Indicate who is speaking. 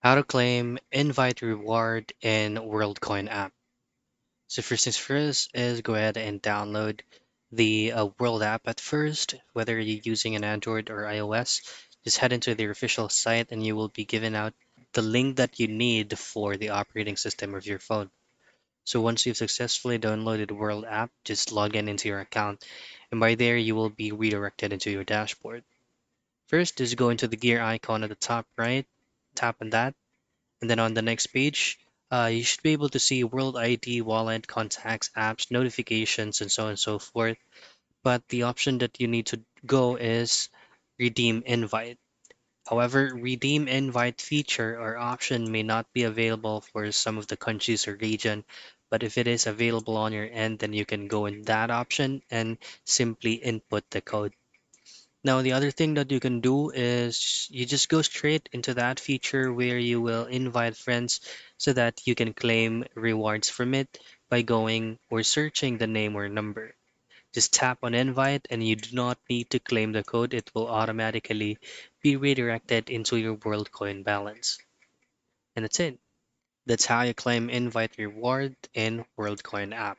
Speaker 1: How to claim invite reward in Worldcoin app. So first things first is go ahead and download the World app at first, whether you're using an Android or iOS. Just head into their official site and you will be given out the link that you need for the operating system of your phone. So once you've successfully downloaded the World app, just log in into your account, and by there you will be redirected into your dashboard. First, just go into the gear icon at the top right, tap on that, and then on the next page, you should be able to see World ID, wallet, contacts, apps, notifications, and so on and so forth. But the option that you need to go is redeem invite. However, redeem invite feature or option may not be available for some of the countries or region, but if it is available on your end, then you can go in that option and simply input the code. Now, the other thing that you can do is you just go straight into that feature where you will invite friends so that you can claim rewards from it by going or searching the name or number. Just tap on invite and you do not need to claim the code. It will automatically be redirected into your WorldCoin balance. And that's it. That's how you claim invite reward in WorldCoin app.